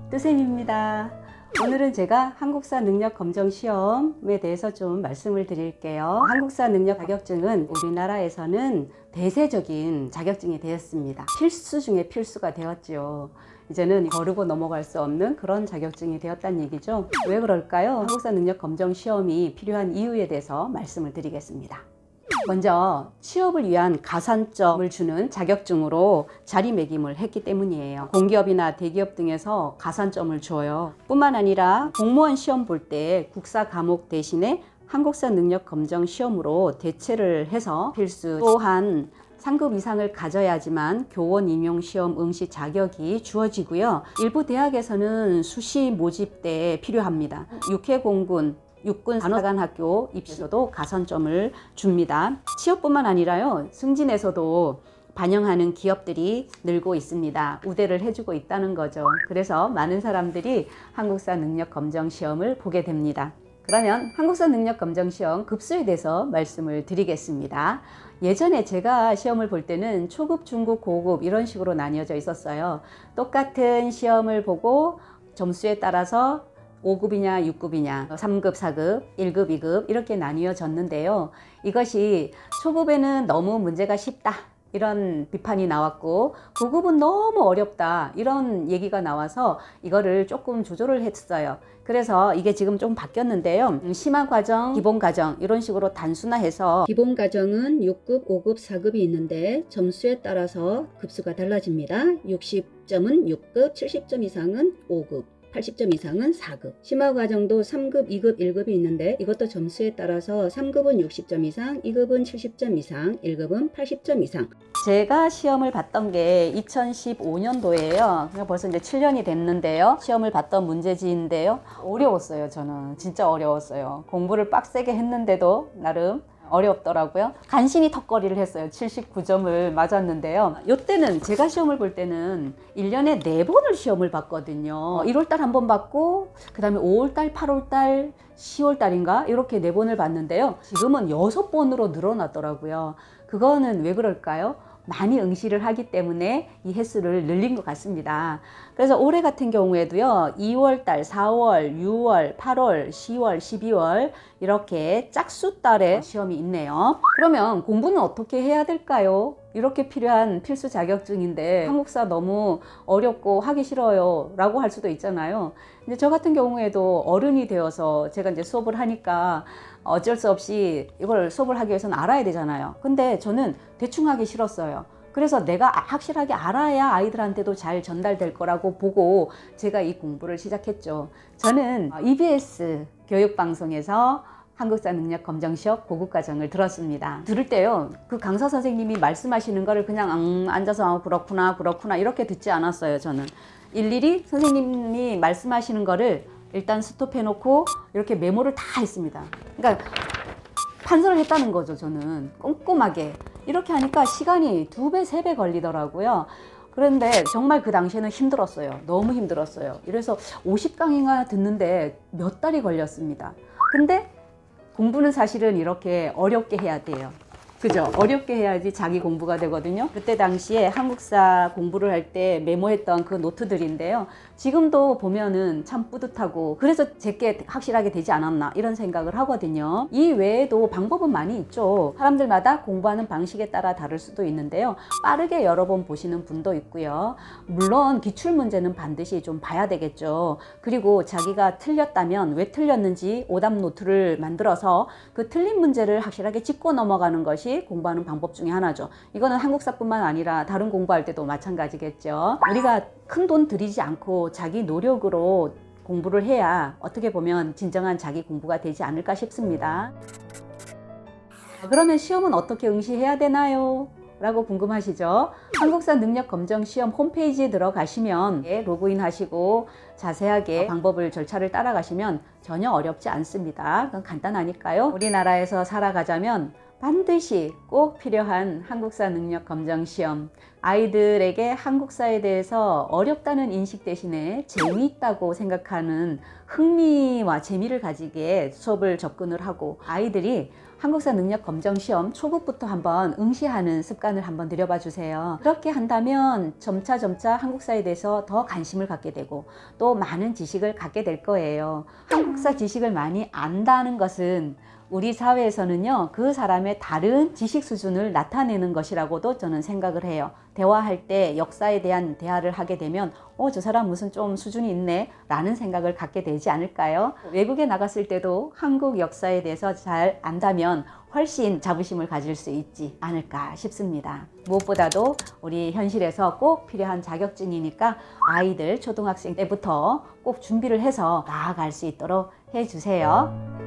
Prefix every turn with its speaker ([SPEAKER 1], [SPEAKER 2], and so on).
[SPEAKER 1] 뜨쌤입니다. 오늘은 제가 한국사 능력 검정 시험에 대해서 좀 말씀을 드릴게요. 한국사 능력 자격증은 우리나라에서는 대세적인 자격증이 되었습니다. 필수 중에 필수가 되었죠. 이제는 거르고 넘어갈 수 없는 그런 자격증이 되었다는 얘기죠. 왜 그럴까요? 한국사 능력 검정 시험이 필요한 이유에 대해서 말씀을 드리겠습니다. 먼저 취업을 위한 가산점을 주는 자격증으로 자리매김을 했기 때문이에요. 공기업이나 대기업 등에서 가산점을 줘요. 뿐만 아니라 공무원 시험 볼 때 국사 과목 대신에 한국사 능력 검정 시험으로 대체를 해서 필수, 또한 상급 이상을 가져야지만 교원 임용 시험 응시 자격이 주어지고요. 일부 대학에서는 수시 모집 때 필요합니다. 육해공군, 육군 간호사관학교 입시에서도 가산점을 줍니다. 취업뿐만 아니라요, 승진에서도 반영하는 기업들이 늘고 있습니다. 우대를 해주고 있다는 거죠. 그래서 많은 사람들이 한국사 능력 검정 시험을 보게 됩니다. 그러면 한국사 능력 검정 시험 급수에 대해서 말씀을 드리겠습니다. 예전에 제가 시험을 볼 때는 초급, 중급, 고급 이런 식으로 나뉘어져 있었어요. 똑같은 시험을 보고 점수에 따라서 5급이냐 6급이냐 3급 4급 1급 2급 이렇게 나뉘어졌는데요. 이것이 초급에는 너무 문제가 쉽다 이런 비판이 나왔고, 고급은 너무 어렵다 이런 얘기가 나와서 이거를 조금 조절을 했어요. 그래서 이게 지금 좀 바뀌었는데요. 심화과정, 기본과정 이런 식으로 단순화해서 기본과정은 6급, 5급, 4급이 있는데 점수에 따라서 급수가 달라집니다. 60점은 6급, 70점 이상은 5급, 80점 이상은 4급. 심화과정도 3급, 2급, 1급이 있는데 이것도 점수에 따라서 3급은 60점 이상, 2급은 70점 이상, 1급은 80점 이상. 제가 시험을 봤던 게 2015년도예요. 벌써 이제 7년이 됐는데요. 시험을 봤던 문제지인데요. 어려웠어요. 저는 진짜 어려웠어요. 공부를 빡세게 했는데도 나름 어렵더라고요. 간신히 턱걸이를 했어요. 79점을 맞았는데요. 이때는 제가 시험을 볼 때는 1년에 4번을 시험을 봤거든요. 1월달 한 번 받고 그 다음에 5월달, 8월달, 10월달인가 이렇게 4번을 봤는데요. 지금은 6번으로 늘어났더라고요. 그거는 왜 그럴까요? 많이 응시를 하기 때문에 이 횟수를 늘린 것 같습니다. 그래서 올해 같은 경우에도요, 2월달, 4월, 6월, 8월, 10월, 12월 이렇게 짝수 달에 시험이 있네요. 그러면 공부는 어떻게 해야 될까요? 이렇게 필요한 필수 자격증인데 한국사 너무 어렵고 하기 싫어요 라고 할 수도 있잖아요. 근데 저 같은 경우에도 어른이 되어서 제가 이제 수업을 하니까 어쩔 수 없이 이걸 수업을 하기 위해서는 알아야 되잖아요. 근데 저는 대충 하기 싫었어요. 그래서 내가 확실하게 알아야 아이들한테도 잘 전달될 거라고 보고 제가 이 공부를 시작했죠. 저는 EBS 교육방송에서 한국사 능력 검정 시험 고급과정을 들었습니다. 들을 때요, 그 강사 선생님이 말씀하시는 거를 그냥 앉아서 그렇구나 이렇게 듣지 않았어요. 저는 일일이 선생님이 말씀하시는 거를 일단 스톱해 놓고 이렇게 메모를 다 했습니다. 그러니까 판서를 했다는 거죠. 저는 꼼꼼하게 이렇게 하니까 시간이 2배, 3배 걸리더라고요. 그런데 정말 그 당시에는 힘들었어요. 너무 힘들었어요. 이래서 50강인가 듣는데 몇 달이 걸렸습니다. 근데 공부는 사실은 이렇게 어렵게 해야 돼요. 그죠? 어렵게 해야지 자기 공부가 되거든요. 그때 당시에 한국사 공부를 할 때 메모했던 그 노트들인데요. 지금도 보면은 참 뿌듯하고, 그래서 제게 확실하게 되지 않았나 이런 생각을 하거든요. 이 외에도 방법은 많이 있죠. 사람들마다 공부하는 방식에 따라 다를 수도 있는데요. 빠르게 여러 번 보시는 분도 있고요. 물론 기출문제는 반드시 좀 봐야 되겠죠. 그리고 자기가 틀렸다면 왜 틀렸는지 오답 노트를 만들어서 그 틀린 문제를 확실하게 짚고 넘어가는 것이 공부하는 방법 중에 하나죠. 이거는 한국사뿐만 아니라 다른 공부할 때도 마찬가지겠죠. 우리가 큰 돈 들이지 않고 자기 노력으로 공부를 해야 어떻게 보면 진정한 자기 공부가 되지 않을까 싶습니다. 그러면 시험은 어떻게 응시해야 되나요? 라고 궁금하시죠? 한국사 능력 검정 시험 홈페이지에 들어가시면 로그인 하시고 자세하게 방법을 절차를 따라가시면 전혀 어렵지 않습니다. 그건 간단하니까요. 우리나라에서 살아가자면
[SPEAKER 2] 반드시 꼭 필요한 한국사 능력 검정 시험. 아이들에게 한국사에 대해서 어렵다는 인식 대신에 재미있다고 생각하는 흥미와 재미를 가지게 수업을 접근을 하고, 아이들이 한국사 능력 검정 시험 초급부터 한번 응시하는 습관을 한번 들여봐 주세요. 그렇게 한다면 점차 한국사에 대해서 더 관심을 갖게 되고 또 많은 지식을 갖게 될 거예요. 한국사 지식을 많이 안다는 것은 우리 사회에서는요, 그 사람의 다른 지식 수준을 나타내는 것이라고도 저는 생각을 해요. 대화할 때 역사에 대한 대화를 하게 되면 저 사람 무슨 좀 수준이 있네 라는 생각을 갖게 되지 않을까요? 외국에 나갔을 때도 한국 역사에 대해서 잘 안다면 훨씬 자부심을 가질 수 있지 않을까 싶습니다. 무엇보다도 우리 현실에서 꼭 필요한 자격증이니까 아이들 초등학생 때부터 꼭 준비를 해서 나아갈 수 있도록 해주세요.